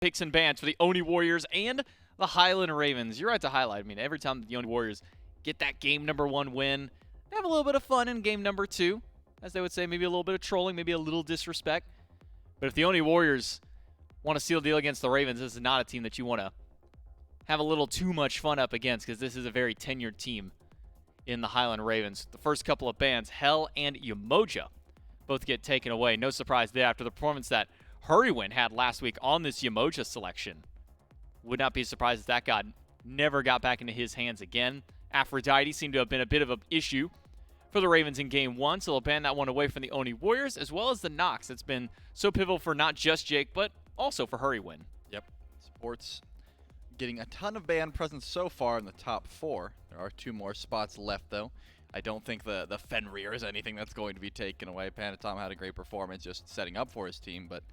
picks and bans for the Oni Warriors and the Highland Ravens. You're right to highlight. I mean, every time the Oni Warriors get that game number 1 win, they have a little bit of fun in game number 2. As they would say, maybe a little bit of trolling, maybe a little disrespect. But if the Oni Warriors want to seal the deal against the Ravens, this is not a team that you want to have a little too much fun up against, because this is a very tenured team in the Highland Ravens. The first couple of bans, Hell and Umoja, both get taken away. No surprise there after the performance that Hurrywin had last week on this Umoja selection. Would not be surprised if that god never got back into his hands again. Aphrodite seemed to have been a bit of an issue for the Ravens in game 1, so they'll ban that one away from the Oni Warriors, as well as the Nox that's been so pivotal for not just Jake, but also for Hurrywin. Yep. Sports getting a ton of ban presence so far in the top 4. There are 2 more spots left, though. I don't think the Fenrir is anything that's going to be taken away. Panatom had a great performance just setting up for his team, but,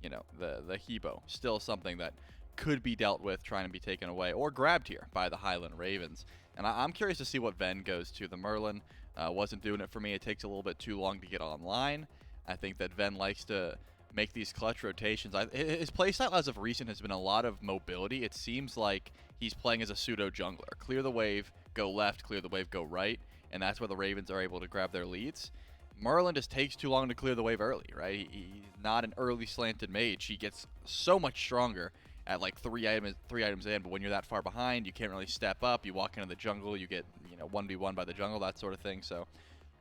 you know, the Hebo, still something that could be dealt with, trying to be taken away or grabbed here by the Highland Ravens. And I'm curious to see what Ven goes to. The Merlin wasn't doing it for me. It takes a little bit too long to get online. I think that Ven likes to make these clutch rotations. His playstyle as of recent has been a lot of mobility. It seems like he's playing as a pseudo jungler. Clear the wave, go left, clear the wave, go right, and that's where the Ravens are able to grab their leads. Merlin just takes too long to clear the wave early, right? He's not an early slanted mage. He gets so much stronger at like three items in, but when you're that far behind, you can't really step up. You walk into the jungle, you get 1v1 by the jungle, that sort of thing. So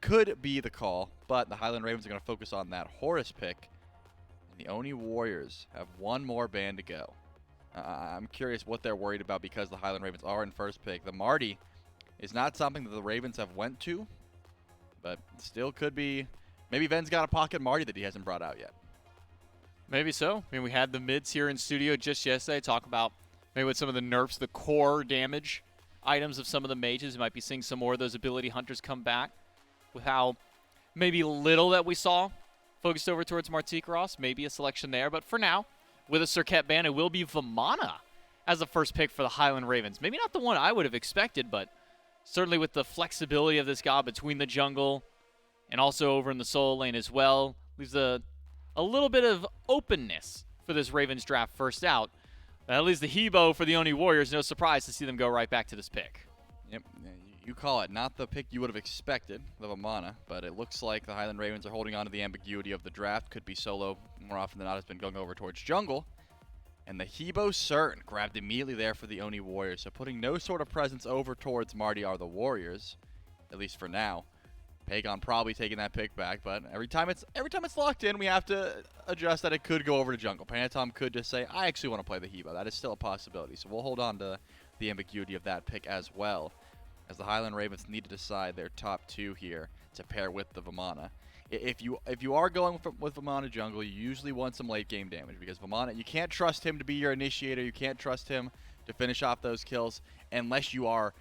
could be the call, but the Highland Ravens are going to focus on that Horus pick. And the Oni Warriors have 1 more ban to go. I'm curious what they're worried about, because the Highland Ravens are in first pick. The Marty is not something that the Ravens have went to, but still could be. Maybe Ven's got a pocket Marty that he hasn't brought out yet. Maybe so. I mean, we had the mids here in studio just yesterday talk about maybe with some of the nerfs, the core damage items of some of the mages. You might be seeing some more of those ability hunters come back with how maybe little that we saw focused over towards Martikros. Maybe a selection there. But for now, with a Serket ban, it will be Vamana as the first pick for the Highland Ravens. Maybe not the one I would have expected, but certainly with the flexibility of this god between the jungle and also over in the solo lane as well, leaves a little bit of openness for this Ravens draft first out. At least the Hebo for the Oni Warriors, no surprise to see them go right back to this pick. Yep, you call it. Not the pick you would have expected, the Vamana, but it looks like the Highland Ravens are holding on to the ambiguity of the draft. Could be solo more often than not, has been going over towards jungle. And the Hebo Cern grabbed immediately there for the Oni Warriors, so putting no sort of presence over towards Marty are the Warriors, at least for now. Pagon probably taking that pick back, but every time it's locked in, we have to adjust that it could go over to jungle. Panatom could just say, I actually want to play the Hebo. That is still a possibility, so we'll hold on to the ambiguity of that pick as well, as the Highland Ravens need to decide their top 2 here to pair with the Vamana. If you are going with Vamana jungle, you usually want some late game damage, because Vamana, you can't trust him to be your initiator. You can't trust him to finish off those kills unless you are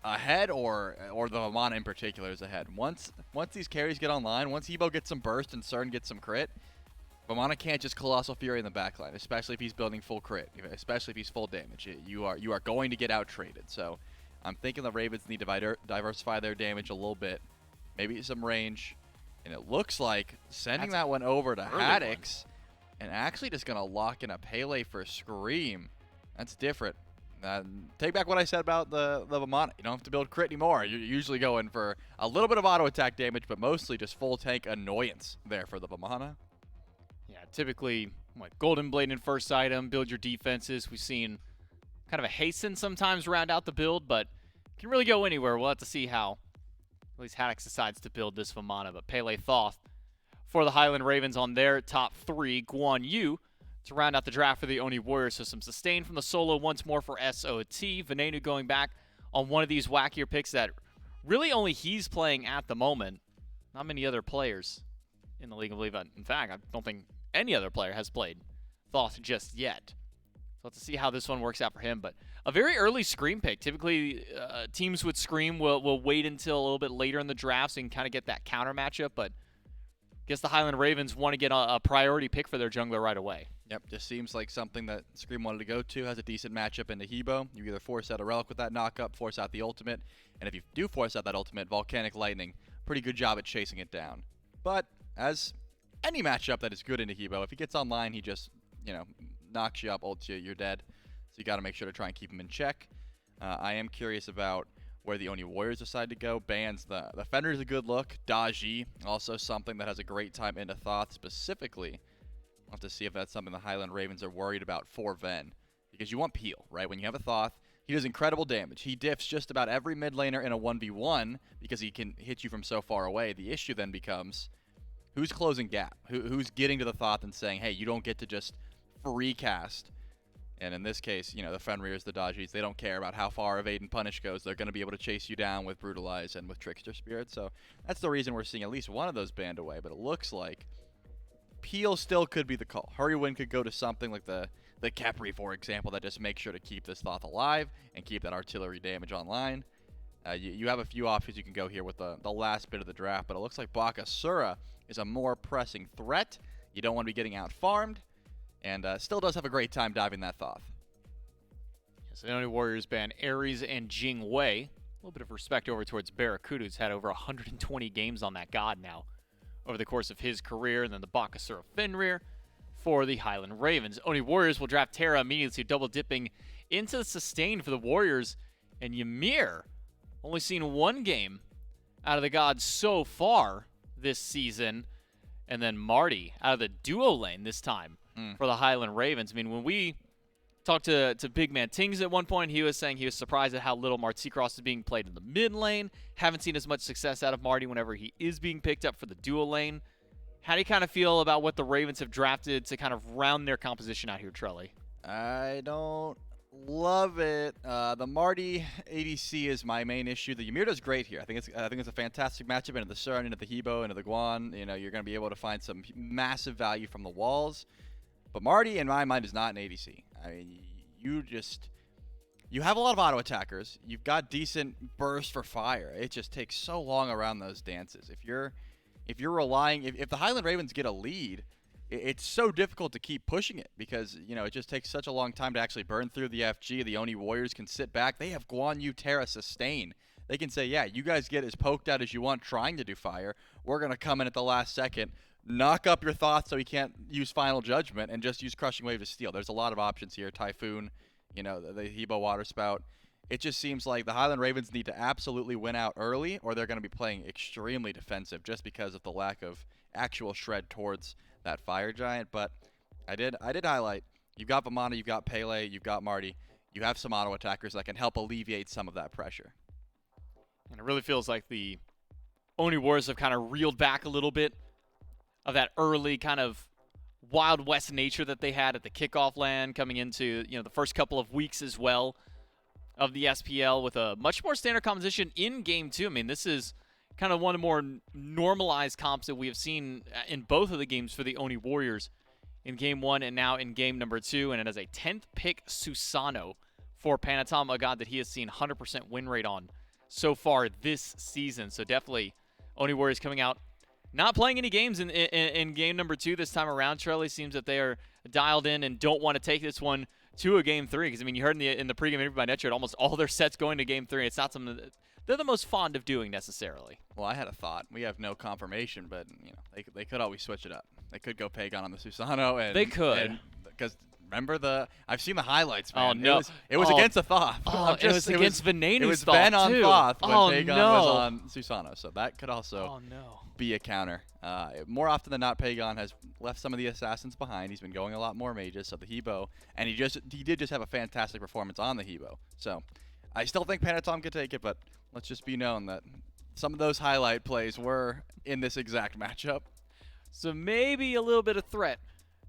ahead, or the Vamana in particular is ahead. Once these carries get online, once Hebo gets some burst and Cern gets some crit, Vamana can't just Colossal Fury in the backline, especially if he's building full crit, especially if he's full damage. You are going to get out traded. So I'm thinking the Ravens need to diversify their damage a little bit, maybe some range, and it looks like sending that one over to Haddix and actually just gonna lock in a Pele for Scream. That's different. Take back what I said about the Vamana. You don't have to build crit anymore. You're usually going for a little bit of auto attack damage, but mostly just full tank annoyance there for the Vamana. Yeah, typically, Golden Blade in first item, build your defenses. We've seen kind of a hasten sometimes round out the build, but can really go anywhere. We'll have to see how at least Haddix decides to build this Vamana. But Pele Thoth for the Highland Ravens on their top 3. Guan Yu to round out the draft for the Oni Warriors. So some sustain from the solo once more for SOT. Venenu going back on one of these wackier picks that really only he's playing at the moment. Not many other players in the League of Legends. In fact, I don't think any other player has played Thoth just yet. So let's see how this one works out for him. But a very early Scream pick. Typically, teams with Scream will wait until a little bit later in the draft so you can kind of get that counter matchup. But I guess the Highland Ravens want to get a priority pick for their jungler right away. Yep, just seems like something that Scream wanted to go to. Has a decent matchup into Hebo. You either force out a Relic with that knockup, force out the ultimate, and if you do force out that ultimate, Volcanic Lightning, pretty good job at chasing it down. But as any matchup that is good into Hebo, if he gets online, he just, knocks you up, ults you, you're dead. So you got to make sure to try and keep him in check. I am curious about where the Oni Warriors decide to go. Bans, the Fender is a good look. Daji, also something that has a great time into Thoth specifically. We'll have to see if that's something the Highland Ravens are worried about for Ven. Because you want Peel, right? When you have a Thoth, he does incredible damage. He diffs just about every mid laner in a 1v1 because he can hit you from so far away. The issue then becomes who's closing gap? Who's getting to the Thoth and saying, hey, you don't get to just free cast. And in this case, you know, the Fenrirs, the Dajis, they don't care about how far Evade and Punish goes. They're going to be able to chase you down with Brutalize and with Trickster Spirit. So that's the reason we're seeing at least one of those banned away. But it looks like Peel still could be the call. Hurrywin could go to something like the Capri, for example, that just makes sure to keep this Thoth alive and keep that artillery damage online. You have a few options you can go here with the last bit of the draft, but it looks like Bakasura is a more pressing threat. You don't want to be getting out-farmed. And still does have a great time diving that Thoth. So the only Warriors ban Ares and Jing Wei. A little bit of respect over towards Barracuda, who's had over 120 games on that god now over the course of his career. And then the Bakasura Fenrir for the Highland Ravens. Oni Warriors will draft Terra immediately, double dipping into the sustain for the Warriors. And Ymir, only seen one game out of the gods so far this season. And then Marty out of the duo lane this time for the Highland Ravens. I mean, when we talked to Big Man Tings at one point, he was saying he was surprised at how little Marticross is being played in the mid lane. Haven't seen as much success out of Marty whenever he is being picked up for the duo lane. How do you kind of feel about what the Ravens have drafted to kind of round their composition out here, Trelly? I don't love it. The Marty ADC is my main issue. The Ymir does great here. I think it's a fantastic matchup into the Sun, into the Hebo, into the Guan. You know, you're going to be able to find some massive value from the walls. But Marty, in my mind, is not an ADC. I mean, you have a lot of auto attackers. You've got decent burst for fire. It just takes so long around those dances. If you're relying, if the Highland Ravens get a lead, it's so difficult to keep pushing it because, you know, it just takes such a long time to actually burn through the FG. The Oni Warriors can sit back. They have Guan Yu, Terra, sustain. They can say, yeah, you guys get as poked out as you want trying to do fire. We're going to come in at the last second, knock up your Thoth so he can't use Final Judgment, and just use Crushing Wave to steal. There's a lot of options here. Typhoon, you know, the Hebo Water Spout. It just seems like the Highland Ravens need to absolutely win out early, or they're going to be playing extremely defensive just because of the lack of actual shred towards that Fire Giant. But I did highlight, you've got Vamana, you've got Pele, you've got Marty. You have some auto attackers that can help alleviate some of that pressure. And it really feels like the Oni Warriors have kind of reeled back a little bit of that early kind of Wild West nature that they had at the kickoff land coming into, you know, the first couple of weeks as well of the SPL with a much more standard composition in Game 2. I mean, this is kind of one of the more normalized comps that we have seen in both of the games for the Oni Warriors in Game 1 and now in Game number 2. And it is a 10th pick Susano for Panatom, a god that he has seen 100% win rate on so far this season. So definitely Oni Warriors coming out not playing any games in Game number 2 this time around. Trelly seems that they are dialed in and don't want to take this one to a Game 3. Because, I mean, you heard in the pregame interview by Netchat, almost all their sets going to Game 3. It's not something that they're the most fond of doing necessarily. Well, I had a thought. We have no confirmation, but, you know, they could always switch it up. They could go Pagon on the Susano. And they could. Because remember I've seen the highlights, man. Oh, no. It was against a Thoth. Oh, it was against Venani's It was Ben on too. Thoth when Pagon no. was on Susano. So that could also no. be a counter. More often than not, Pagon has left some of the assassins behind. He's been going a lot more mages, so the Hebo, and he did just have a fantastic performance on the Hebo. So I still think Panatom could take it, but let's just be known that some of those highlight plays were in this exact matchup. So maybe a little bit of threat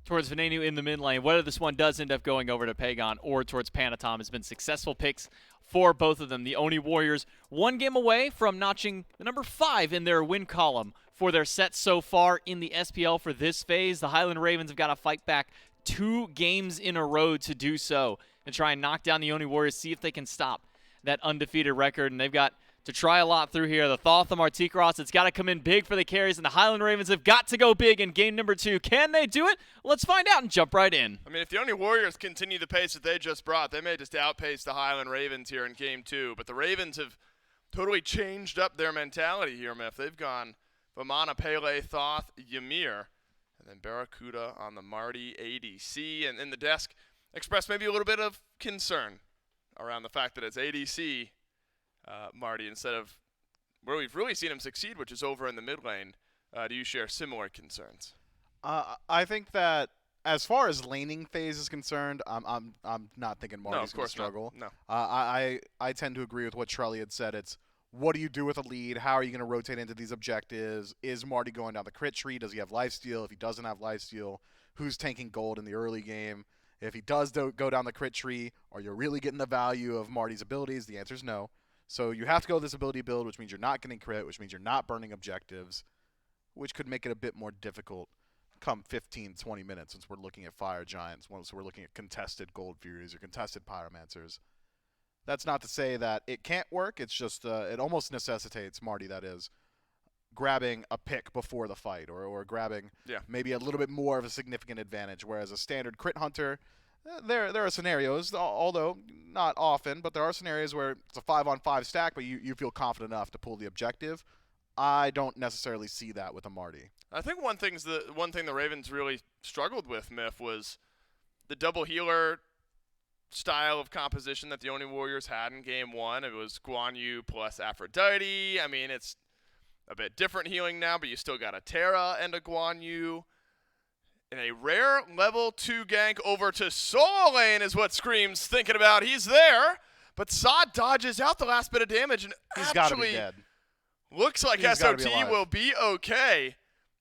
towards Venenu in the mid lane. Whether this one does end up going over to Pagon or towards Panatom has been successful picks for both of them. The Oni Warriors one game away from notching the number 5 in their win column for their set so far in the SPL for this phase. The Highland Ravens have got to fight back 2 games in a row to do so and try and knock down the Oni Warriors, see if they can stop that undefeated record. And they've got to try a lot through here. The Thoth, the Marticross, it's got to come in big for the carries, and the Highland Ravens have got to go big in Game number 2. Can they do it? Let's find out and jump right in. I mean, if the Oni Warriors continue the pace that they just brought, they may just outpace the Highland Ravens here in Game 2. But the Ravens have totally changed up their mentality here, Miff. They've gone Vamana, Pele, Thoth, Ymir. And then Barracuda on the Marty ADC. And in the desk expressed maybe a little bit of concern around the fact that it's ADC, Marty, instead of where we've really seen him succeed, which is over in the mid lane. Do you share similar concerns? I think that as far as laning phase is concerned, I'm not thinking Marty's going to struggle. No. I tend to agree with what Trelly had said. It's what do you do with a lead? How are you going to rotate into these objectives? Is Marty going down the crit tree? Does he have lifesteal? If he doesn't have lifesteal, who's tanking gold in the early go If he does go down the crit tree, are you really getting the value of Marty's abilities? The answer is no. So you have to go this ability build, which means you're not getting crit, which means you're not burning objectives, which could make it a bit more difficult come 15, 20 minutes since we're looking at Fire Giants, once we're looking at contested Gold Furies or contested Pyromancers. That's not to say that it can't work. It's just it almost necessitates, Marty, that is, grabbing a pick before the fight or grabbing maybe a little bit more of a significant advantage, whereas a standard crit hunter, there are scenarios, although not often, but there are scenarios where it's a 5-on-5 stack, but you feel confident enough to pull the objective. I don't necessarily see that with a Marty. I think one thing the Ravens really struggled with, Miff, was the double healer style of composition that the Oni Warriors had in Game 1. It was Guan Yu plus Aphrodite. I mean, it's a bit different healing now, but you still got a Terra and a Guan Yu. And a rare level 2 gank over to solo lane is what Scream's thinking about. He's there, but Sod dodges out the last bit of damage and He's got to be dead. Looks like SOT will be okay.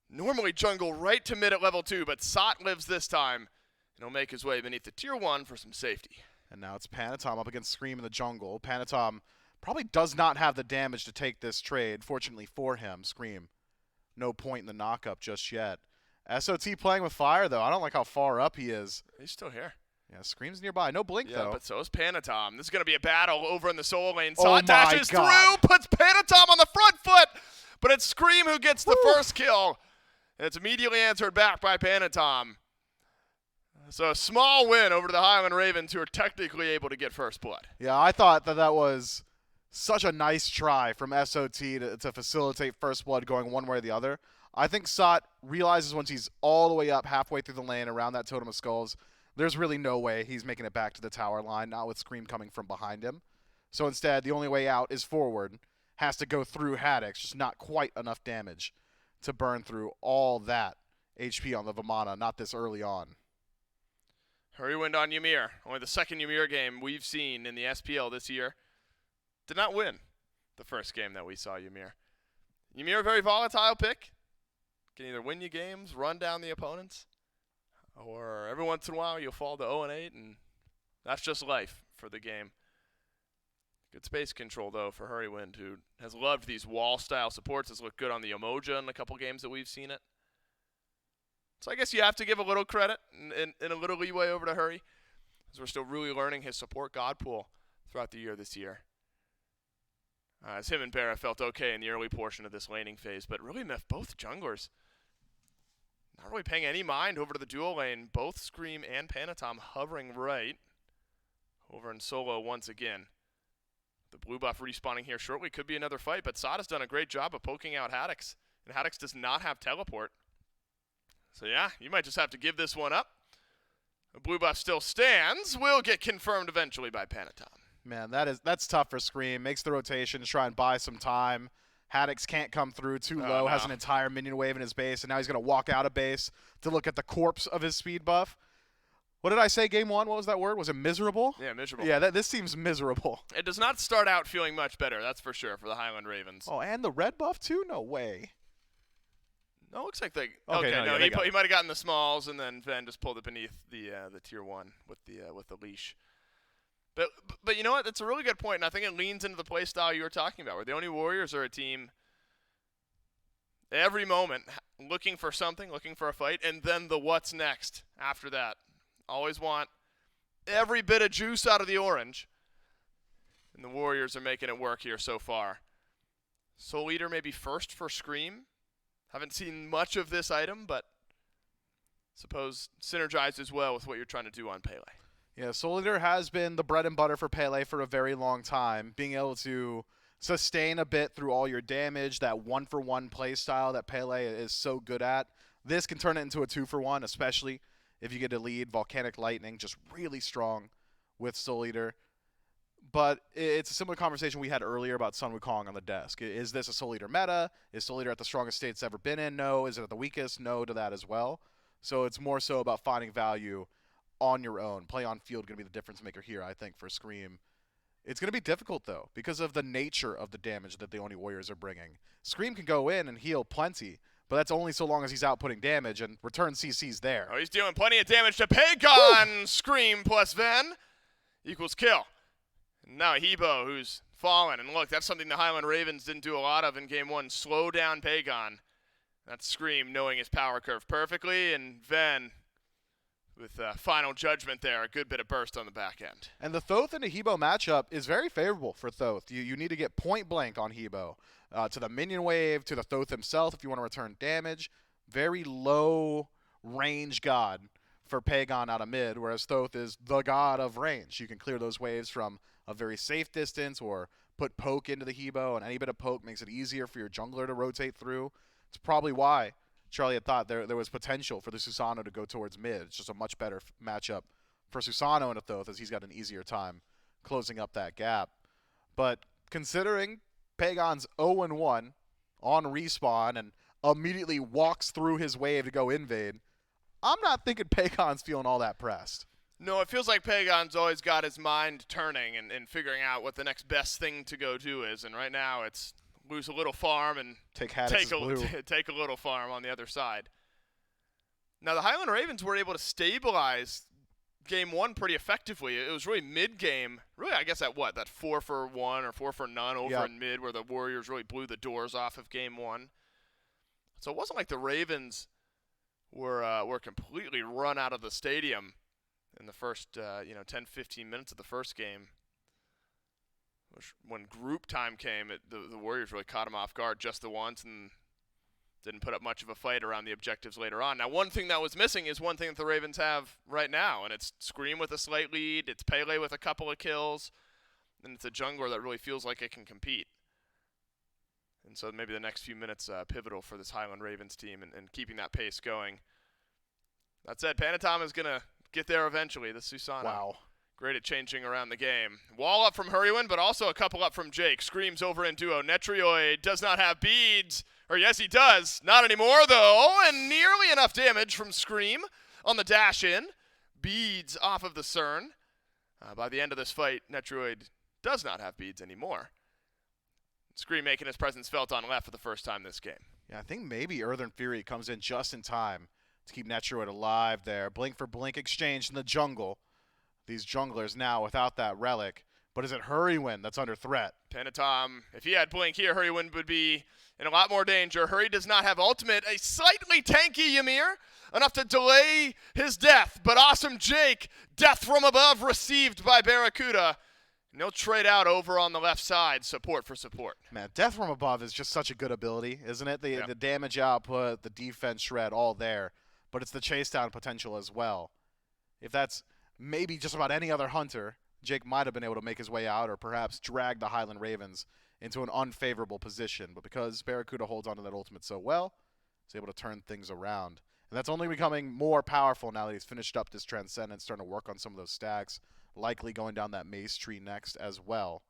Normally jungle right to mid at level 2, but Sot lives this time. And he'll make his way beneath the tier 1 for some safety. And now it's Panatom up against Scream in the jungle. Panatom probably does not have the damage to take this trade. Fortunately for him, Scream, no point in the knockup just yet. SOT playing with fire, though. I don't like how far up he is. He's still here. Yeah, Scream's nearby. No blink, though. Yeah, but so is Panatom. This is going to be a battle over in the solo lane. Oh Sot dashes through, puts Panatom on the front foot, but it's Scream who gets the first kill. And it's immediately answered back by Panatom. So a small win over to the Highland Ravens, who are technically able to get first blood. Yeah, I thought that was such a nice try from SOT to facilitate first blood going one way or the other. I think Sot realizes once he's all the way up halfway through the lane around that Totem of Skulls, there's really no way he's making it back to the tower line, not with Scream coming from behind him. So instead, the only way out is forward. Has to go through Haddix, just not quite enough damage to burn through all that HP on the Vamana, not this early on. Hurry Wind on Ymir. Only the second Ymir game we've seen in the SPL this year. Did not win the first game that we saw Ymir. Ymir, a very volatile pick. Can either win you games, run down the opponents, or every once in a while you'll fall to 0-8, and that's just life for the game. Good space control, though, for Hurry Wind, who has loved these wall-style supports. Has looked good on the Umoja in a couple games that we've seen it. So I guess you have to give a little credit and a little leeway over to Hurry, as we're still really learning his support god pool throughout the year this year. As him and Barra felt okay in the early portion of this laning phase, but really both junglers not really paying any mind over to the dual lane. Both Scream and Panatom hovering right over in solo once again. The blue buff respawning here shortly. Could be another fight, but Sot has done a great job of poking out Haddix, and Haddix does not have teleport. So yeah, you might just have to give this one up. The blue buff still stands. Will get confirmed eventually by Panatom. Man, that's tough for Scream. Makes the rotation to try and buy some time. Haddix can't come through too low, has an entire minion wave in his base, and now he's going to walk out of base to look at the corpse of his speed buff. What did I say game 1? What was that word? Was it miserable? Yeah, miserable. Yeah, this seems miserable. It does not start out feeling much better, that's for sure, for the Highland Ravens. Oh, and the red buff too? No way. No, it looks like they... he might have gotten the smalls, and then Ven just pulled it beneath the tier 1 with the leash. But you know what? That's a really good point, and I think it leans into the play style you were talking about, where the Oni Warriors are a team every moment looking for something, looking for a fight, and then the what's next after that. Always want every bit of juice out of the orange, and the Warriors are making it work here so far. Soul Eater maybe first for Scream. Haven't seen much of this item, but suppose synergizes well with what you're trying to do on Pele. Yeah, Soul Eater has been the bread and butter for Pele for a very long time. Being able to sustain a bit through all your damage, that one-for-one play style that Pele is so good at. This can turn it into a 2-for-1, especially if you get a lead. Volcanic Lightning, just really strong with Soul Eater. But it's a similar conversation we had earlier about Sun Wukong on the desk. Is this a Soul Eater meta? Is Soul Eater at the strongest state it's ever been in? No. Is it at the weakest? No to that as well. So it's more so about finding value on your own. Play on field going to be the difference maker here, I think, for Scream. It's going to be difficult, though, because of the nature of the damage that the Oni Warriors are bringing. Scream can go in and heal plenty, but that's only so long as he's outputting damage, and return CC's there. Oh, he's doing plenty of damage to Pagon. Scream plus Ven equals kill. Now Hebo, who's fallen. And look, that's something the Highland Ravens didn't do a lot of in Game 1. Slow down Pagon. That's Scream knowing his power curve perfectly, and Ven with final judgment there, a good bit of burst on the back end. And the Thoth and the Hebo matchup is very favorable for Thoth. You need to get point blank on Hebo. To the minion wave, to the Thoth himself if you want to return damage. Very low range god for Pagon out of mid, whereas Thoth is the god of range. You can clear those waves from a very safe distance or put poke into the Hebo, and any bit of poke makes it easier for your jungler to rotate through. It's probably why Charlie had thought there was potential for the Susano to go towards mid. It's just a much better matchup for Susano and a Thoth, as he's got an easier time closing up that gap. But considering Pagon's 0-1 on respawn and immediately walks through his wave to go invade, I'm not thinking Pagon's feeling all that pressed. No, it feels like Pagon's always got his mind turning and figuring out what the next best thing to go do is. And right now it's lose a little farm and take a little farm on the other side. Now the Highland Ravens were able to stabilize Game 1 pretty effectively. It was really mid-game, really I guess that 4-for-1 or 4-for-none over in mid, where the Warriors really blew the doors off of Game 1. So it wasn't like the Ravens were completely run out of the stadium in the first 10-15 minutes of the first game. When group time came, the Warriors really caught them off guard just the once and didn't put up much of a fight around the objectives later on. Now, one thing that was missing is one thing that the Ravens have right now, and it's Scream with a slight lead, it's Pele with a couple of kills, and it's a jungler that really feels like it can compete. And so maybe the next few minutes pivotal for this Highland Ravens team and keeping that pace going. That said, Panatom is going to get there eventually, the Susano. Wow. Great at changing around the game. Wall up from Hurrywin, but also a couple up from Jake. Screams over in duo. Netrioid does not have beads. Or yes, he does. Not anymore, though. And nearly enough damage from Scream on the dash in. Beads off of the CERN. By the end of this fight, Netrioid does not have beads anymore. Scream making his presence felt on left for the first time this game. Yeah, I think maybe Earthen Fury comes in just in time to keep Netrioid alive there. Blink for blink exchange in the jungle. These junglers now without that relic. But is it Hurrywin that's under threat? Panatom, if he had Blink here, Hurrywin would be in a lot more danger. Hurry does not have ultimate. A slightly tanky Ymir, enough to delay his death. But awesome Jake, death from above received by Barracuda. And he'll trade out over on the left side, support for support. Man, death from above is just such a good ability, isn't it? The damage output, the defense shred, all there. But it's the chase down potential as well. If that's maybe just about any other hunter, Jake might have been able to make his way out or perhaps drag the Highland Ravens into an unfavorable position. But because Barracuda holds onto that ultimate so well, he's able to turn things around. And that's only becoming more powerful now that he's finished up this Transcendence, starting to work on some of those stacks, likely going down that mace tree next as well.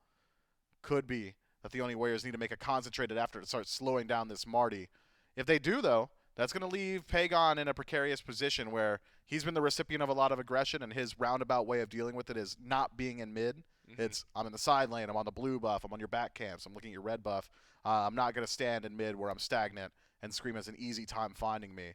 Could be that the Oni Warriors need to make a concentrated effort to start slowing down this Marty. If they do, though, that's going to leave Pagon in a precarious position where he's been the recipient of a lot of aggression, and his roundabout way of dealing with it is not being in mid. It's, I'm in the side lane, I'm on the blue buff, I'm on your back camps, I'm looking at your red buff. I'm not going to stand in mid where I'm stagnant and Scream has an easy time finding me.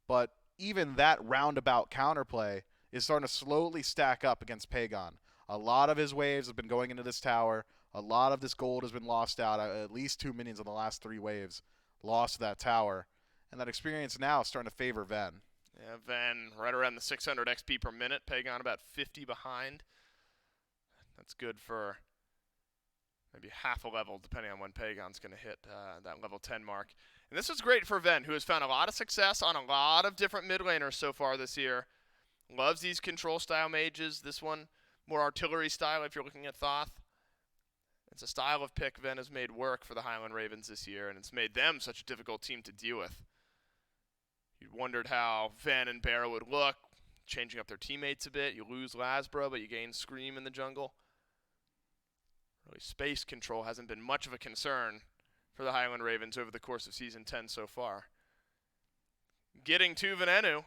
But even that roundabout counterplay is starting to slowly stack up against Pagon. A lot of his waves have been going into this tower. A lot of this gold has been lost out. At least 2 minions in the last 3 waves lost to that tower. And that experience now is starting to favor Ven. Yeah, Ven right around the 600 XP per minute. Pagon about 50 behind. That's good for maybe half a level, depending on when Pagon's going to hit that level 10 mark. And this is great for Ven, who has found a lot of success on a lot of different mid laners so far this year. Loves these control-style mages. This one, more artillery style if you're looking at Thoth. It's a style of pick Ven has made work for the Highland Ravens this year, and it's made them such a difficult team to deal with. You wondered how Ven and Barrow would look, changing up their teammates a bit. You lose Lasbro, but you gain Scream in the jungle. Really, space control hasn't been much of a concern for the Highland Ravens over the course of Season 10 so far. Getting to Venenu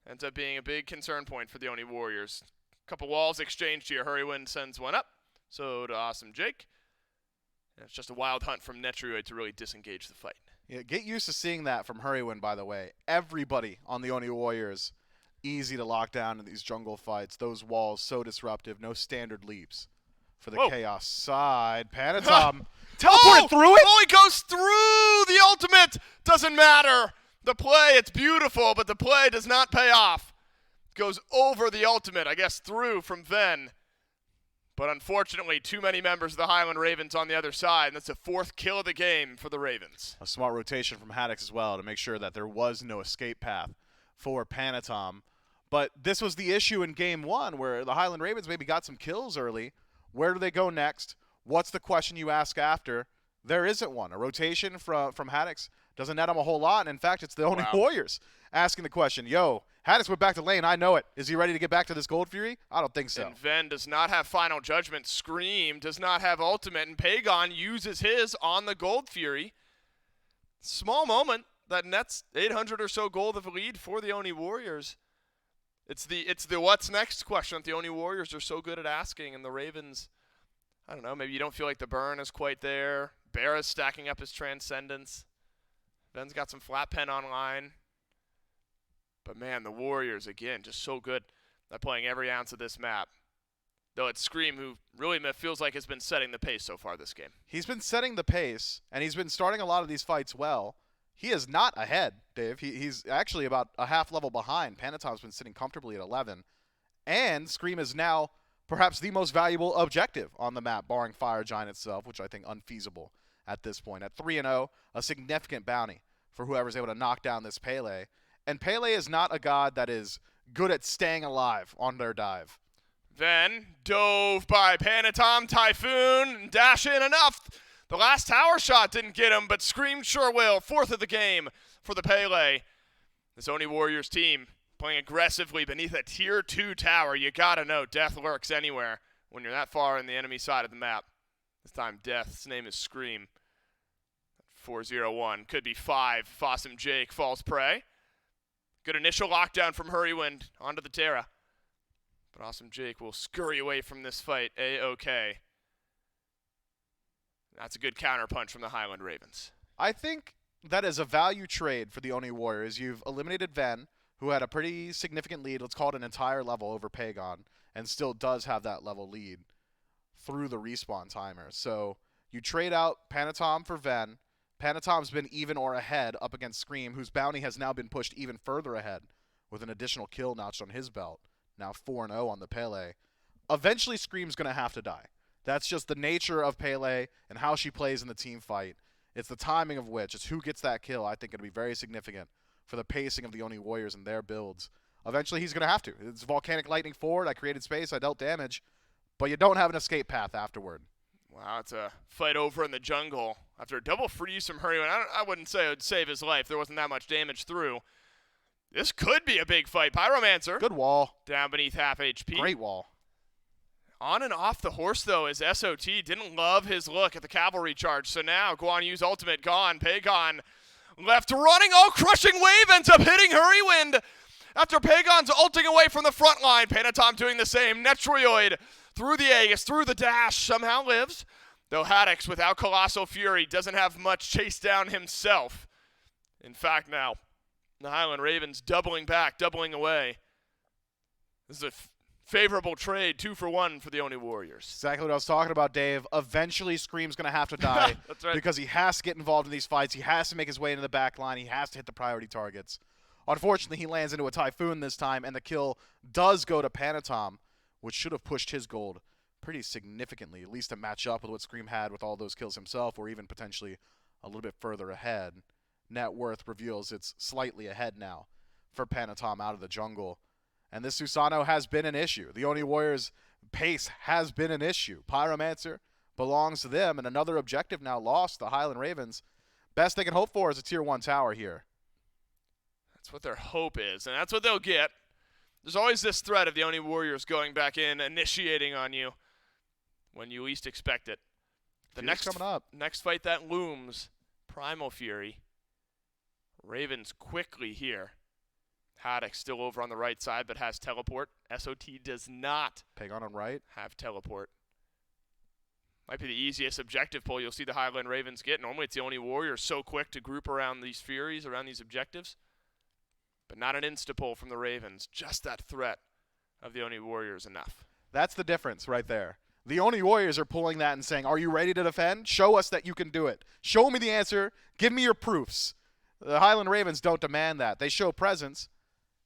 ends up being a big concern point for the Oni Warriors. A couple walls exchanged here. Hurrywind sends one up. So to Awesome Jake. And it's just a wild hunt from Netrioid to really disengage the fight. Yeah, get used to seeing that from Hurrywind, by the way. Everybody on the Oni Warriors, easy to lock down in these jungle fights. Those walls, so disruptive. No standard leaps for the Chaos side. Panatom teleported through it? Oh, he goes through the ultimate. Doesn't matter. The play, it's beautiful, but the play does not pay off. Goes over the ultimate, I guess through from Ven. But unfortunately, too many members of the Highland Ravens on the other side, and that's the 4th kill of the game for the Ravens. A smart rotation from Haddix as well to make sure that there was no escape path for Panatom. But this was the issue in Game 1 where the Highland Ravens maybe got some kills early. Where do they go next? What's the question you ask after? There isn't one. A rotation from Haddix doesn't net him a whole lot. And in fact, it's the Oni Warriors asking the question, yo, Haddix went back to lane. I know it. Is he ready to get back to this Gold Fury? I don't think so. And Ven does not have Final Judgment. Scream does not have Ultimate. And Pagon uses his on the Gold Fury. Small moment that nets 800 or so gold of a lead for the Oni Warriors. It's the what's next question that the Oni Warriors are so good at asking. And the Ravens, I don't know, maybe you don't feel like the burn is quite there. Barra's stacking up his Transcendence. Ven's got some flat pen online. But man, the Warriors, again, just so good at playing every ounce of this map. Though it's Scream who really feels like has been setting the pace so far this game. He's been setting the pace, and he's been starting a lot of these fights well. He is not ahead, Dave. He's actually about a half level behind. Panatom's been sitting comfortably at 11. And Scream is now perhaps the most valuable objective on the map, barring Fire Giant itself, which I think unfeasible at this point. At 3-0, a significant bounty for whoever's able to knock down this Pele. And Pele is not a god that is good at staying alive on their dive. Then dove by Panatom, Typhoon, dash in enough. The last tower shot didn't get him, but Scream sure will. 4th of the game for the Pele. This Oni Warriors team playing aggressively beneath a tier 2 tower. You gotta know death lurks anywhere when you're that far in the enemy side of the map. This time Death's name is Scream. 4-0-1. Could be 5. Awesome Jake falls prey. Good initial lockdown from Hurrywind onto the Terra. But Awesome Jake will scurry away from this fight. A-OK. That's a good counterpunch from the Highland Ravens. I think that is a value trade for the Oni Warriors. You've eliminated Ven, who had a pretty significant lead, let's call it an entire level over Pagon, and still does have that level lead through the respawn timer. So you trade out Panatom for Ven. Panatom's been even or ahead up against Scream, whose bounty has now been pushed even further ahead with an additional kill notched on his belt. Now 4-0 on the Pele. Eventually, Scream's going to have to die. That's just the nature of Pele and how she plays in the team fight. It's the timing of which. It's who gets that kill. I think it'll be very significant for the pacing of the Oni Warriors and their builds. Eventually, he's going to have to. It's Volcanic Lightning forward. I created space. I dealt damage. But you don't have an escape path afterward. Wow, it's a fight over in the jungle. After a double freeze from Hurrywind, I wouldn't say it would save his life. There wasn't that much damage through. This could be a big fight. Pyromancer. Good wall. Down beneath half HP. Great wall. On and off the horse, though, is SOT. Didn't love his look at the cavalry charge. So now, Guan Yu's ultimate gone. Pagon left running. Oh, crushing wave ends up hitting Hurrywind. After Pagon's ulting away from the front line. Panatom doing the same. Netrioid through the Aegis, through the dash, somehow lives. Though Haddix, without Colossal Fury, doesn't have much chase down himself. In fact, now, the Highland Ravens doubling back, doubling away. This is a favorable trade, 2-for-1 for the Oni Warriors. Exactly what I was talking about, Dave. Eventually, Scream's going to have to die. That's right. Because he has to get involved in these fights. He has to make his way into the back line. He has to hit the priority targets. Unfortunately, he lands into a Typhoon this time, and the kill does go to Panatom, which should have pushed his gold pretty significantly, at least to match up with what Scream had with all those kills himself, or even potentially a little bit further ahead. Net worth reveals it's slightly ahead now for Panatom out of the jungle. And this Susano has been an issue. The Oni Warriors' pace has been an issue. Pyromancer belongs to them, and another objective now lost, the Highland Ravens. Best they can hope for is a Tier 1 tower here. That's what their hope is, and that's what they'll get. There's always this threat of the Oni Warriors going back in, initiating on you when you least expect it. The Fury's coming up. next fight that looms, Primal Fury. Ravens quickly here. Haddock still over on the right side, but has teleport. SOT does not Pagon on right. have teleport. Might be the easiest objective pull you'll see the Highland Ravens get. Normally it's the Oni Warriors so quick to group around these Furies, around these objectives. But not an insta-pull from the Ravens. Just that threat of the Oni Warriors enough. That's the difference right there. The Oni Warriors are pulling that and saying, are you ready to defend? Show us that you can do it. Show me the answer. Give me your proofs. The Highland Ravens don't demand that. They show presence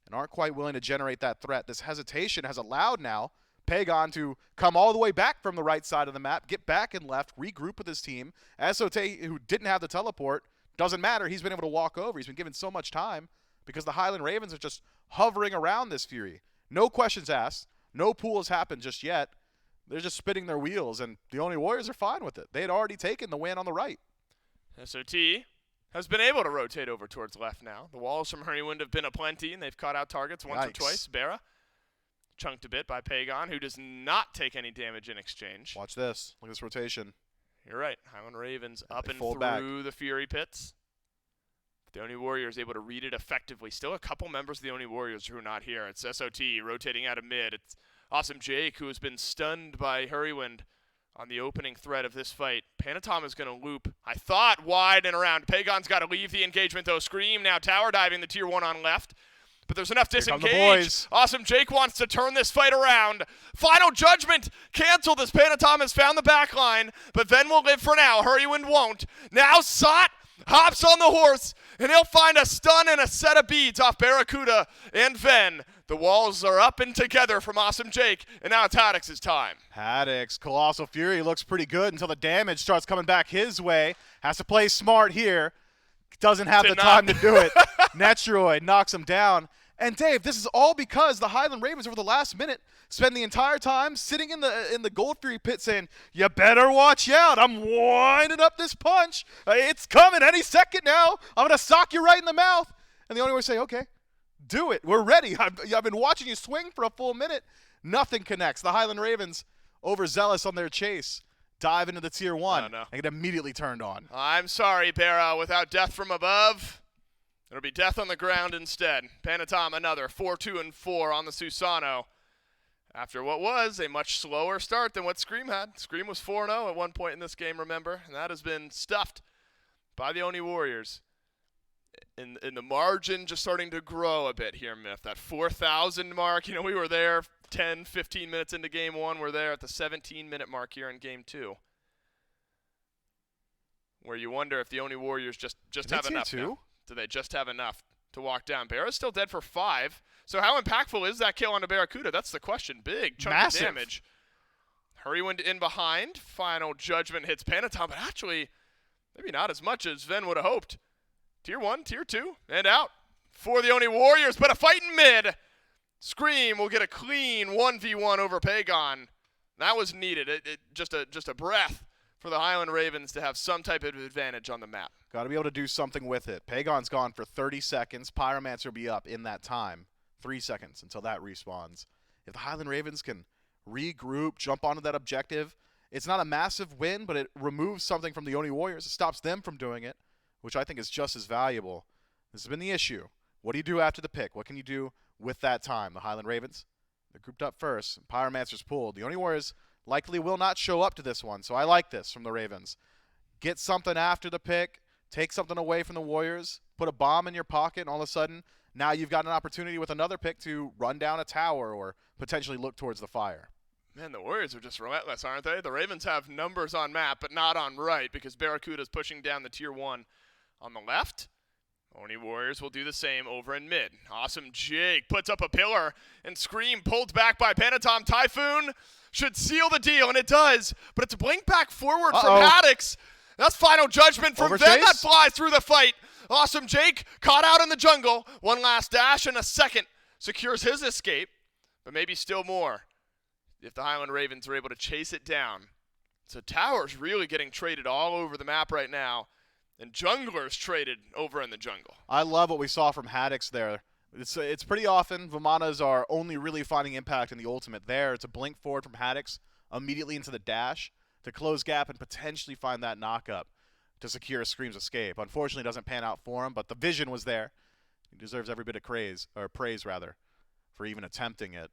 and aren't quite willing to generate that threat. This hesitation has allowed now Pagon to come all the way back from the right side of the map, get back and left, regroup with his team. SOT, who didn't have the teleport, doesn't matter. He's been able to walk over. He's been given so much time because the Highland Ravens are just hovering around this Fury. No questions asked. No pool has happened just yet. They're just spinning their wheels, and the Oni Warriors are fine with it. They had already taken the win on the right. SOT has been able to rotate over towards left now. The walls from Hurrywind have been aplenty, and they've caught out targets once or twice. Bera chunked a bit by Pagon, who does not take any damage in exchange. Watch this. Look at this rotation. You're right. Highland Ravens up and fold through the Fury pits. The Oni Warriors able to read it effectively. Still a couple members of the Oni Warriors who are not here. It's SOT rotating out of mid. It's Awesome Jake, who has been stunned by Hurrywind on the opening threat of this fight. Panatom is going to loop, I thought, wide and around. Pagon's got to leave the engagement, though. Scream now tower diving the tier 1 on left. But there's enough disengage. Awesome Jake wants to turn this fight around. Final Judgment canceled as Panatom has found the back line, but Ven will live for now. Hurrywind won't. Now Sot hops on the horse, and he'll find a stun and a set of beads off Barracuda and Ven. The walls are up and together from Awesome Jake, and now it's Haddock's time. Haddock's Colossal Fury looks pretty good until the damage starts coming back his way. Has to play smart here. Doesn't have the time to do it. Netroid knocks him down. And Dave, this is all because the Highland Ravens over the last minute spend the entire time sitting in the Gold Fury pit saying, you better watch out. I'm winding up this punch. It's coming any second now. I'm going to sock you right in the mouth. And the only way to say, okay, do it. We're ready. I've been watching you swing for a full minute. Nothing connects. The Highland Ravens, overzealous on their chase, dive into the tier 1 and get immediately turned on. I'm sorry, Bera. Without death from above, it'll be death on the ground instead. Panatom another 4-2-4 on the Susano. After what was a much slower start than what Scream had. Scream was 4-0 at one point in this game, remember? And that has been stuffed by the Oni Warriors. In the margin just starting to grow a bit here, Myth. That 4,000 mark, we were there 10, 15 minutes into game 1. We're there at the 17-minute mark here in game 2. Where you wonder if the Oni Warriors just have enough now. Do they just have enough to walk down? Bera's still dead for 5. So how impactful is that kill on the Barracuda? That's the question. Big chunk of damage. Hurrywind in behind. Final Judgment hits Panatom, but actually maybe not as much as Ven would have hoped. Tier 1, Tier 2, and out for the Oni Warriors, but a fight in mid. Scream will get a clean 1v1 over Pagon. That was needed. Just a breath for the Highland Ravens to have some type of advantage on the map. Got to be able to do something with it. Pagon's gone for 30 seconds. Pyromancer will be up in that time. 3 seconds until that respawns. If the Highland Ravens can regroup, jump onto that objective, it's not a massive win, but it removes something from the Oni Warriors. It stops them from doing it, which I think is just as valuable. This has been the issue. What do you do after the pick? What can you do with that time? The Highland Ravens, they're grouped up first. Pyromancer's pulled. The Oni Warriors likely will not show up to this one, so I like this from the Ravens. Get something after the pick, take something away from the Warriors, put a bomb in your pocket, and all of a sudden, now you've got an opportunity with another pick to run down a tower or potentially look towards the fire. Man, the Warriors are just relentless, aren't they? The Ravens have numbers on map, but not on right, because Barracuda's pushing down the tier 1 on the left. Oni Warriors will do the same over in mid. Awesome Jake puts up a pillar, and Scream pulled back by Panatom. Typhoon should seal the deal, and it does, but it's a blink back forward from Haddock's. That's Final Judgment from Ven that flies through the fight. Awesome Jake caught out in the jungle. One last dash and a second secures his escape, but maybe still more if the Highland Ravens are able to chase it down. So Tower's really getting traded all over the map right now. And junglers traded over in the jungle. I love what we saw from Haddix there. It's pretty often Vamanas are only really finding impact in the ultimate. There, it's a blink forward from Haddix immediately into the dash to close gap and potentially find that knockup to secure a Scream's escape. Unfortunately, it doesn't pan out for him, but the vision was there. He deserves every bit of praise for even attempting it.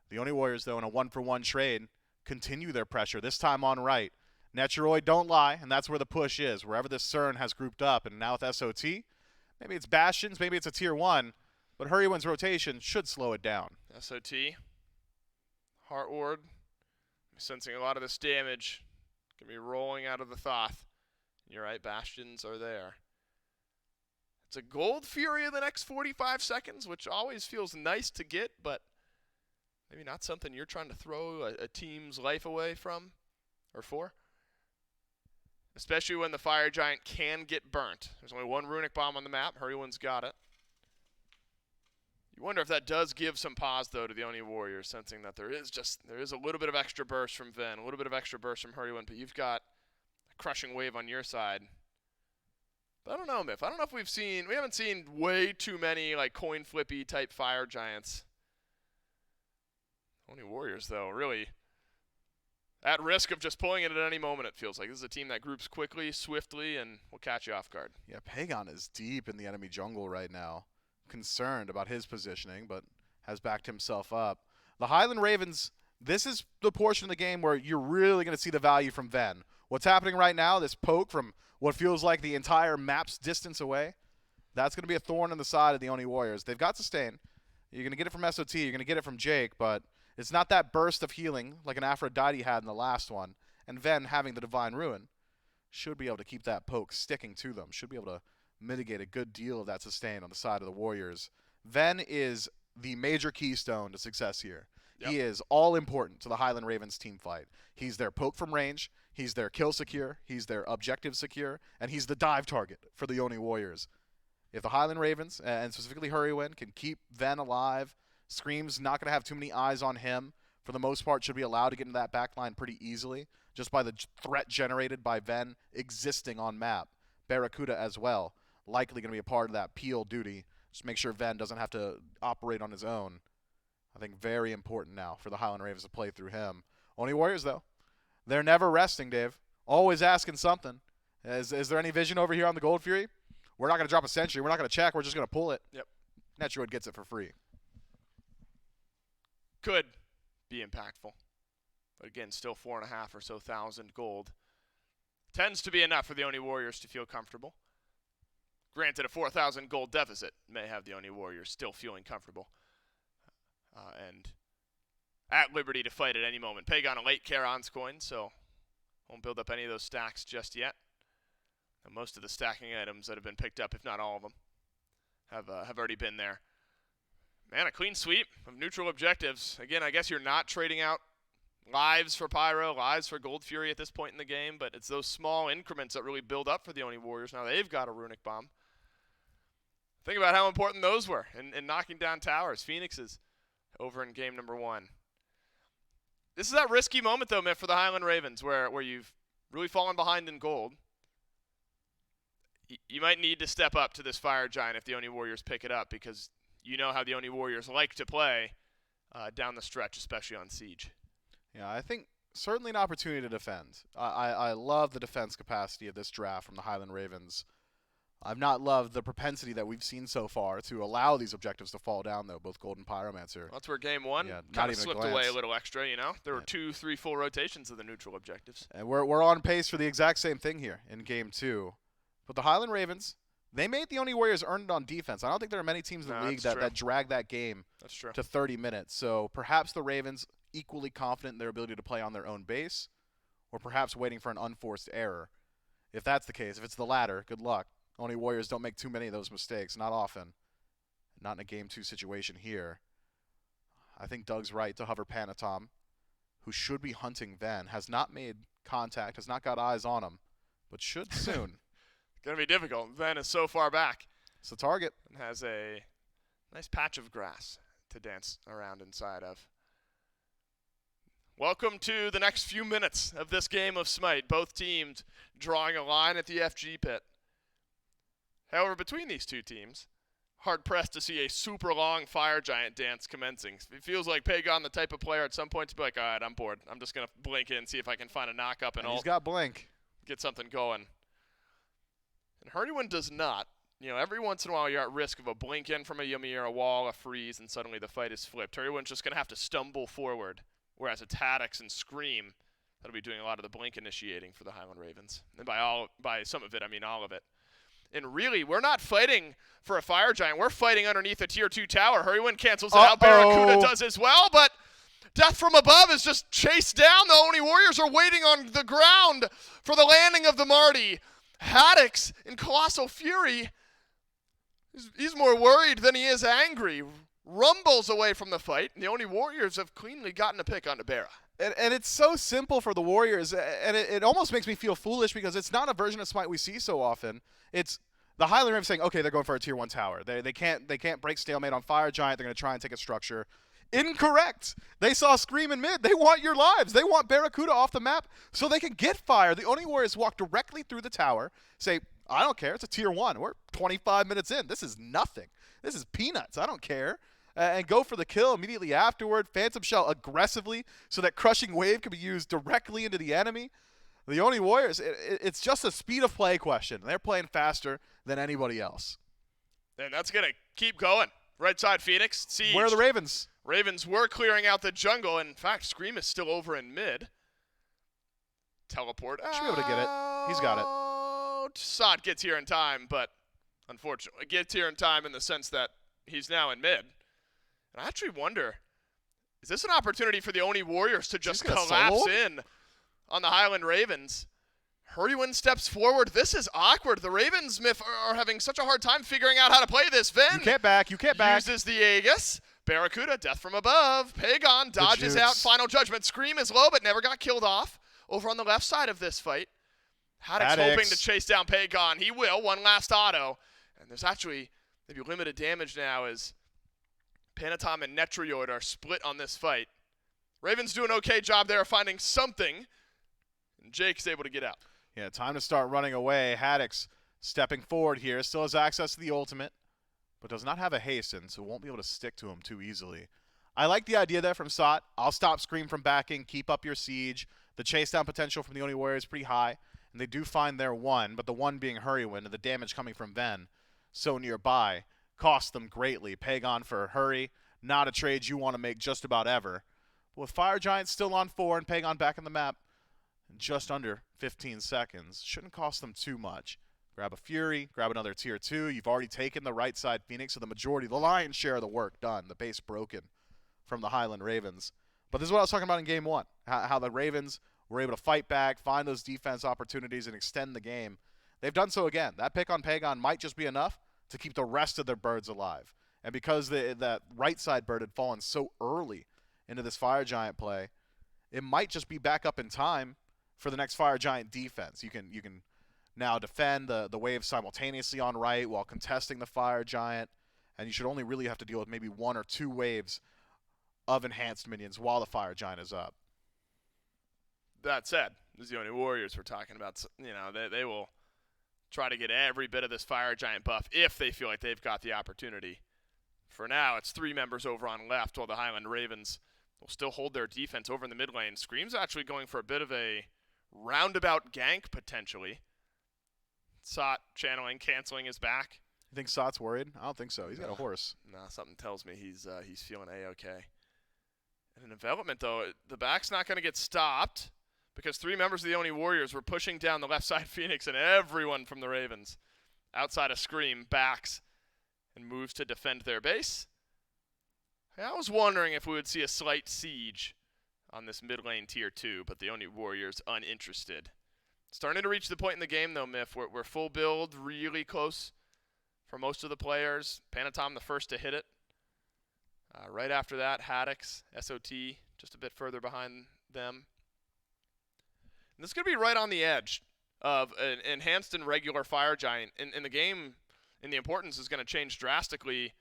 The Oni Warriors, though, in a 1-for-1 trade, continue their pressure, this time on right. Netroid don't lie, and that's where the push is. Wherever this CERN has grouped up, and now with SOT, maybe it's Bastions, maybe it's a Tier 1, but Hurrywin's rotation should slow it down. SOT, Heart Ward, sensing a lot of this damage. Going to be rolling out of the Thoth. You're right, Bastions are there. It's a Gold Fury in the next 45 seconds, which always feels nice to get, but maybe not something you're trying to throw a team's life away from or for. Especially when the Fire Giant can get burnt. There's only one Runic Bomb on the map. Hurrywin's got it. You wonder if that does give some pause, though, to the Oni Warriors, sensing that there is a little bit of extra burst from Ven, a little bit of extra burst from Hurrywin, but you've got a crushing wave on your side. But I don't know, Miff. I don't know if we haven't seen way too many like coin flippy type Fire Giants. Oni Warriors, though, really at risk of just pulling it at any moment, it feels like. This is a team that groups quickly, swiftly, and will catch you off guard. Yeah, Pagon is deep in the enemy jungle right now. Concerned about his positioning, but has backed himself up. The Highland Ravens, this is the portion of the game where you're really going to see the value from Ven. What's happening right now, this poke from what feels like the entire map's distance away, that's going to be a thorn in the side of the Oni Warriors. They've got sustain. You're going to get it from SOT, you're going to get it from Jake, but it's not that burst of healing like an Aphrodite had in the last one. And Ven, having the Divine Ruin, should be able to keep that poke sticking to them. Should be able to mitigate a good deal of that sustain on the side of the Warriors. Ven is the major keystone to success here. Yep. He is all important to the Highland Ravens team fight. He's their poke from range, he's their kill secure, he's their objective secure, and he's the dive target for the Oni Warriors. If the Highland Ravens, and specifically Hurrywin, can keep Ven alive, Scream's not going to have too many eyes on him. For the most part, should be allowed to get into that backline pretty easily, just by the threat generated by Ven existing on map. Barracuda as well, likely going to be a part of that peel duty. Just make sure Ven doesn't have to operate on his own. I think very important now for the Highland Ravens to play through him. Oni Warriors, though, they're never resting, Dave. Always asking something. Is there any vision over here on the Gold Fury? We're not going to drop a sentry. We're not going to check. We're just going to pull it. Yep. Netroid gets it for free. Could be impactful. But again, still 4,500 or so gold. Tends to be enough for the Oni Warriors to feel comfortable. Granted, a 4,000 gold deficit may have the Oni Warriors still feeling comfortable. And at liberty to fight at any moment. Pagon a late Charon's coin, so won't build up any of those stacks just yet. And most of the stacking items that have been picked up, if not all of them, have already been there. Man, a clean sweep of neutral objectives. Again, I guess you're not trading out lives for Pyro, lives for Gold Fury at this point in the game, but it's those small increments that really build up for the Oni Warriors. Now they've got a Runic Bomb. Think about how important those were in knocking down towers. Phoenixes over in game number 1. This is that risky moment, though, Miff, for the Highland Ravens, where you've really fallen behind in gold. You might need to step up to this Fire Giant if the Oni Warriors pick it up, because you know how the Oni Warriors like to play down the stretch, especially on Siege. Yeah, I think certainly an opportunity to defend. I love the defense capacity of this draft from the Highland Ravens. I've not loved the propensity that we've seen so far to allow these objectives to fall down, though, both Gold and Pyromancer. Well, that's where game 1 not kind of even slipped away a little extra, you know? There were 2, 3 full rotations of the neutral objectives. And we're on pace for the exact same thing here in game 2. But the Highland Ravens, they made the Oni Warriors earn it on defense. I don't think there are many teams in the league that drag that game to 30 minutes. So perhaps the Ravens equally confident in their ability to play on their own base, or perhaps waiting for an unforced error. If that's the case, if it's the latter, good luck. Oni Warriors don't make too many of those mistakes, not often. Not in a game 2 situation here. I think Doug's right to hover Panatom, who should be hunting Ven, has not made contact, has not got eyes on him, but should soon. Going to be difficult. Ven is so far back. It's the target. And has a nice patch of grass to dance around inside of. Welcome to the next few minutes of this game of Smite. Both teams drawing a line at the FG pit. However, between these two teams, hard-pressed to see a super long Fire Giant dance commencing. It feels like Pagon the type of player at some point to be like, all right, I'm bored. I'm just going to blink in, see if I can find a knock-up and He's got blink. get something going. And Hurrywin does not. You know, every once in a while you're at risk of a blink in from a Ymir, a wall, a freeze, and suddenly the fight is flipped. Hurrywin's just going to have to stumble forward, whereas it's Haddix and Scream that'll be doing a lot of the blink initiating for the Highland Ravens. And by some of it, I mean all of it. And really, we're not fighting for a Fire Giant. We're fighting underneath a Tier 2 tower. Hurrywin cancels it out. Barracuda does as well, but Death from Above is just chased down. The Oni Warriors are waiting on the ground for the landing of the Marty. Haddix in Colossal Fury, he's more worried than he is angry. Rumbles away from the fight, and the Oni Warriors have cleanly gotten a pick on Barra. And it's so simple for the Warriors, and it almost makes me feel foolish because it's not a version of Smite we see so often. It's the Highland Ravens saying, okay, they're going for a Tier 1 tower. They can't break stalemate on Fire Giant. They're going to try and take a structure. Incorrect. They saw Scream in mid. They want your lives. They want Barracuda off the map so they can get fire. The Oni Warriors walk directly through the tower, say, I don't care. It's a Tier 1. We're 25 minutes in. This is nothing. This is peanuts. I don't care. And go for the kill immediately afterward. Phantom Shell aggressively so that Crushing Wave can be used directly into the enemy. The Oni Warriors, it's just a speed of play question. They're playing faster than anybody else. And that's going to keep going. Right side Phoenix, Siege. Where are the Ravens? Ravens were clearing out the jungle. In fact, Scream is still over in mid. Teleport. Should be able to get it. He's got it. Sot gets here in time, but unfortunately gets here in time in the sense that he's now in mid. And I actually wonder, is this an opportunity for the Oni Warriors to just collapse in on the Highland Ravens? Hurrywin steps forward. This is awkward. The Ravens, Miff, are having such a hard time figuring out how to play this. Ven You can't back. uses the Aegis. Barracuda, Death from Above. Pagon dodges out. Final Judgment. Scream is low, but never got killed off. Over on the left side of this fight, Haddix hoping to chase down Pagon. He will. One last auto. And there's actually maybe limited damage now as Panatom and Netrioid are split on this fight. Ravens do an okay job there of finding something. And Jake's able to get out. Yeah, time to start running away. Haddix stepping forward here. Still has access to the ultimate, but does not have a hasten, so won't be able to stick to him too easily. I like the idea there from Sot. I'll stop Scream from backing, keep up your siege. The chase down potential from the Oni Warriors is pretty high, and they do find their one, but the one being Hurrywin and the damage coming from Ven so nearby costs them greatly. Pagon for Hurry, not a trade you want to make just about ever. But with Fire Giant still on 4 and Pagon back in the map, just under 15 seconds, shouldn't cost them too much. Grab a Fury, grab another Tier 2. You've already taken the right side Phoenix, so the majority, the lion's share of the work done. The base broken from the Highland Ravens. But this is what I was talking about in Game 1, how the Ravens were able to fight back, find those defense opportunities, and extend the game. They've done so again. That pick on Pagon might just be enough to keep the rest of their birds alive. And because that right side bird had fallen so early into this Fire Giant play, it might just be back up in time for the next Fire Giant defense. You can now defend the wave simultaneously on right while contesting the Fire Giant, and you should only really have to deal with maybe 1 or 2 waves of enhanced minions while the Fire Giant is up. That said, this is the Oni Warriors we're talking about. You know, they will try to get every bit of this Fire Giant buff if they feel like they've got the opportunity. For now, it's 3 members over on left, while the Highland Ravens will still hold their defense over in the mid lane. Scream's actually going for a bit of a roundabout gank, potentially. Sot channeling, canceling his back. You think Sot's worried? I don't think so. He's got a horse. Nah, something tells me he's feeling A-okay. And in development, though, the back's not going to get stopped because 3 members of the Oni Warriors were pushing down the left side Phoenix, and everyone from the Ravens outside of Scream backs and moves to defend their base. I was wondering if we would see a slight siege on this mid lane Tier 2, but the Oni Warriors uninterested. Starting to reach the point in the game, though, Miff, we're full build, really close for most of the players. Panatom the first to hit it. Right after that, Haddix, SOT, just a bit further behind them. And this is going to be right on the edge of an enhanced and regular Fire Giant. In the game, and the importance is going to change drastically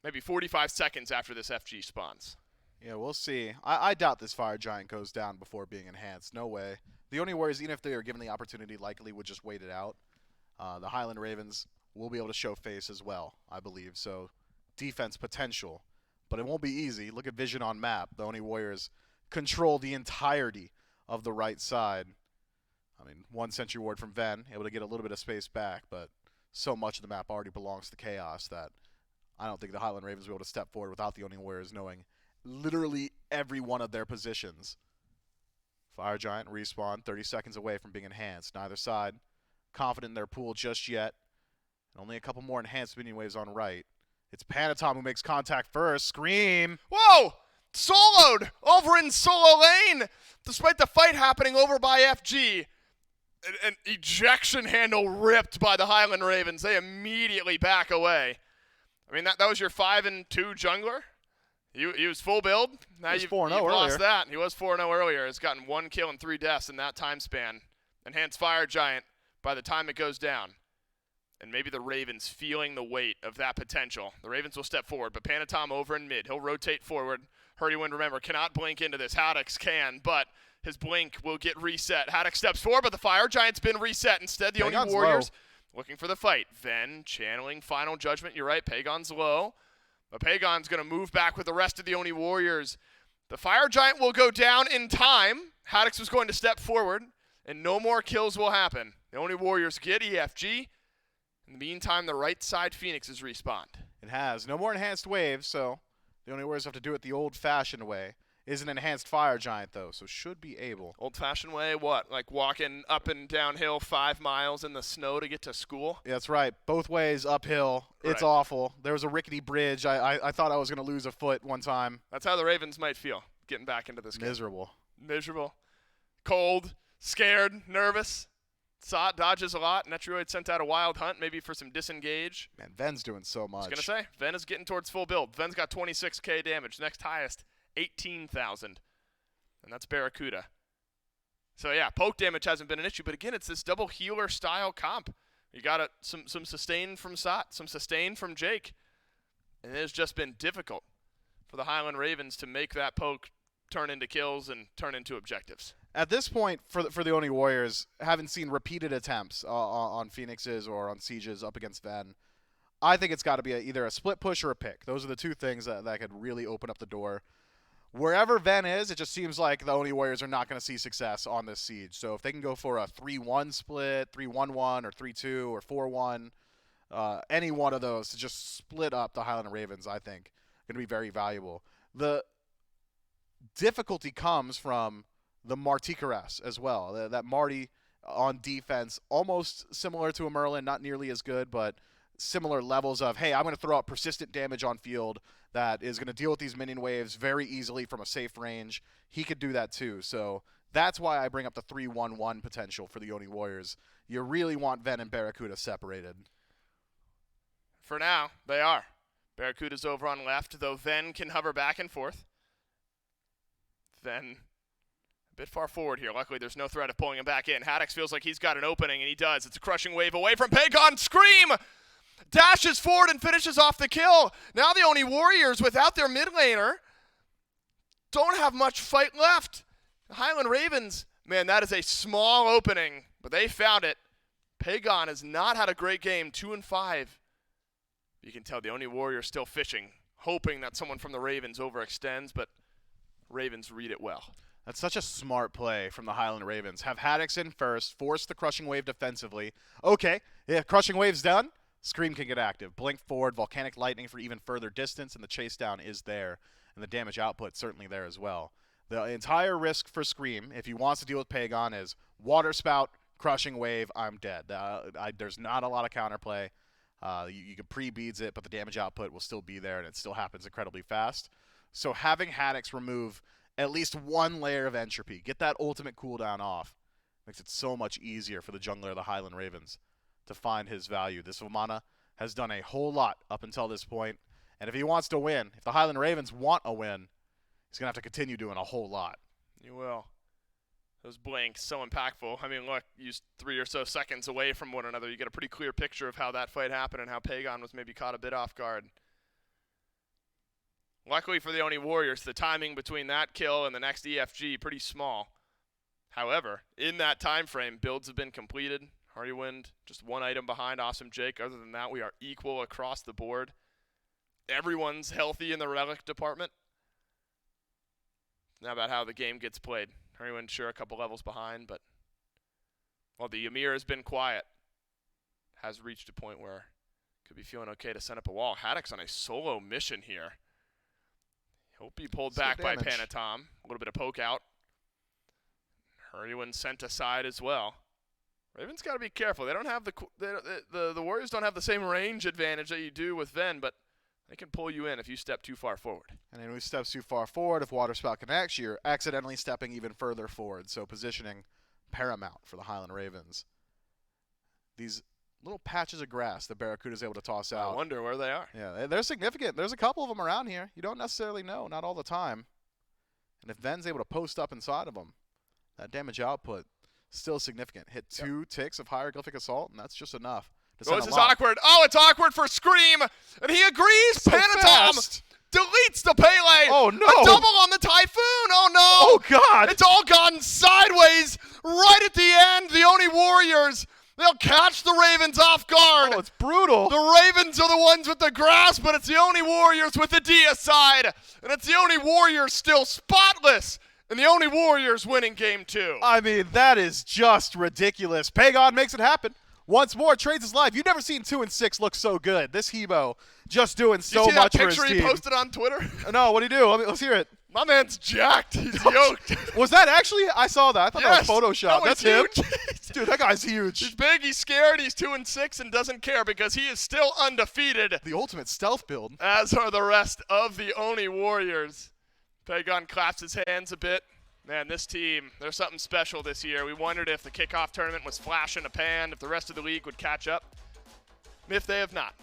maybe 45 seconds after this FG spawns. Yeah, we'll see. I doubt this Fire Giant goes down before being enhanced. No way. The Oni Warriors, even if they are given the opportunity, likely would just wait it out. The Highland Ravens will be able to show face as well, I believe. So defense potential, but it won't be easy. Look at vision on map. The Oni Warriors control the entirety of the right side. I mean, 1 Sentry Ward from Ven, able to get a little bit of space back, but so much of the map already belongs to Chaos that I don't think the Highland Ravens will be able to step forward without the Oni Warriors knowing literally every one of their positions. Fire Giant respawn 30 seconds away from being enhanced. Neither side confident in their pool just yet. And only a couple more enhanced minion waves on right. It's Panatom who makes contact first. Scream! Whoa! Soloed over in solo lane, despite the fight happening over by FG. An ejection handle ripped by the Highland Ravens. They immediately back away. I mean, that was your 5-2 jungler. He was full build. Now you've 4-0 earlier. lost that. He was 4-0 earlier. Has gotten 1 kill and 3 deaths in that time span. Enhanced Fire Giant by the time it goes down. And maybe the Ravens feeling the weight of that potential. The Ravens will step forward, but Panatom over in mid. He'll rotate forward. Hurdywind, remember, cannot blink into this. Haddix can, but his blink will get reset. Haddix steps forward, but the Fire Giant's been reset. Instead, the Oni Warriors looking for the fight. Ven channeling Final Judgment. You're right, Pagon's low. But Pagon's going to move back with the rest of the Oni Warriors. The Fire Giant will go down in time. Haddix was going to step forward, and no more kills will happen. The Oni Warriors get EFG. In the meantime, the right side Phoenixes respawned. It has. No more enhanced waves, so the Oni Warriors have to do it the old-fashioned way. Is an enhanced Fire Giant, though, so should be able. Old-fashioned way, what? Like walking up and downhill 5 miles in the snow to get to school? Yeah, that's right. Both ways, uphill. It's Right. awful. There was a rickety bridge. I thought I was going to lose a foot one time. That's how the Ravens might feel getting back into this game. Miserable. Miserable. Cold, scared, nervous. Dodges a lot. Netroid sent out a wild hunt, maybe for some disengage. Man, Ven's doing so I much. was going to say, Ven is getting towards full build. Ven's got 26k damage. Next highest, 18,000. And that's Barracuda. So, yeah, poke damage hasn't been an issue. But, again, it's this double healer style comp. You got some sustain from Sot, some sustain from Jake. And it has just been difficult for the Highland Ravens to make that poke turn into kills and turn into objectives. At this point, for the Oni Warriors, haven't seen repeated attempts on Phoenixes or on Sieges up against Ven. I think it's got to be either a split push or a pick. Those are the two things that could really open up the door. Wherever Ven is, it just seems like the Oni Warriors are not going to see success on this siege. So if they can go for a 3-1 split, 3-1-1, or 3-2, or 4-1, any one of those to just split up the Highland Ravens, I think, going to be very valuable. The difficulty comes from the Martikaras as well. That Marty on defense, almost similar to a Merlin, not nearly as good, but similar levels of, hey, I'm going to throw out persistent damage on field that is going to deal with these minion waves very easily from a safe range. He could do that too. So that's why I bring up the 3-1-1 potential for the Oni Warriors. You really want Ven and Barracuda separated. For now, they are. Barracuda's over on left, though Ven can hover back and forth. Ven a bit far forward here. Luckily, there's no threat of pulling him back in. Haddix feels like he's got an opening, and he does. It's a crushing wave away from Pagon. Scream! Dashes forward and finishes off the kill. Now the Oni Warriors, without their mid laner, don't have much fight left. The Highland Ravens, man, that is a small opening, but they found it. Pagon has not had a great game, 2-5. You can tell the Oni Warriors still fishing, hoping that someone from the Ravens overextends, but Ravens read it well. That's such a smart play from the Highland Ravens. Have Haddix in first, force the Crushing Wave defensively. Okay, yeah, Crushing Wave's done. Scream can get active. Blink forward, Volcanic Lightning for even further distance, and the chase down is there. And the damage output certainly there as well. The entire risk for Scream, if he wants to deal with Pagon, is Water Spout, Crushing Wave, I'm dead. There's not a lot of counterplay. You can pre-beads it, but the damage output will still be there, and it still happens incredibly fast. So having Haddix remove at least one layer of entropy, get that ultimate cooldown off, makes it so much easier for the jungler of the Highland Ravens to find his value. This Vamana has done a whole lot up until this point, and if he wants to win, if the Highland Ravens want a win, he's going to have to continue doing a whole lot. You will. Those blinks, so impactful. I mean, look, you 3 or so seconds away from one another. You get a pretty clear picture of how that fight happened and how Pagon was maybe caught a bit off guard. Luckily for the Oni Warriors, the timing between that kill and the next EFG pretty small. However, in that time frame, builds have been completed. Hardywind just one item behind Awesome Jake. Other than that, we are equal across the board. Everyone's healthy in the relic department. Now about how the game gets played. Hardywind sure a couple levels behind, but well, the Ymir has been quiet. Has reached a point where could be feeling okay to set up a wall. Haddock's on a solo mission here. He'll be pulled back by Panatom. A little bit of poke out. Hardywind sent aside as well. Ravens got to be careful. They don't have the Warriors don't have the same range advantage that you do with Ven, but they can pull you in if you step too far forward. And then when you step too far forward, if Water Spout connects, you're accidentally stepping even further forward. So positioning paramount for the Highland Ravens. These little patches of grass that Barracuda's able to toss out. I wonder where they are. Yeah, they're significant. There's a couple of them around here. You don't necessarily know, not all the time. And if Ven's able to post up inside of them, that damage output still significant. Hit 2 ticks of hieroglyphic assault, and that's just enough. Oh, this is awkward. Oh, it's awkward for Scream, and he agrees. So Panatom fast. deletes the Pele. Oh, no. A double on the Typhoon. Oh, no. Oh, God. It's all gone sideways right at the end. The Oni Warriors, they'll catch the Ravens off guard. Oh, it's brutal. The Ravens are the ones with the grass, but it's the Oni Warriors with the deicide. And it's the Oni Warriors still spotless. And the Oni Warriors winning game 2. I mean, that is just ridiculous. Pagon makes it happen. Once more, trades his life. You've never seen 2 and 6 look so good. This Hebo just doing so much for his team. Did you see that picture he posted on Twitter? No, what did he do? Let's hear it. My man's jacked. He's yoked. Was that actually? I saw that. I thought Yes, that was Photoshop. that was That's him. huge. Dude, that guy's huge. He's big, he's scared, he's 2 and 6 and doesn't care because he is still undefeated, The ultimate stealth build. as are the rest of the Oni Warriors. Pagon claps his hands a bit. Man, this team, there's something special this year. We wondered if the kickoff tournament was flash in a pan, if the rest of the league would catch up. If they have not.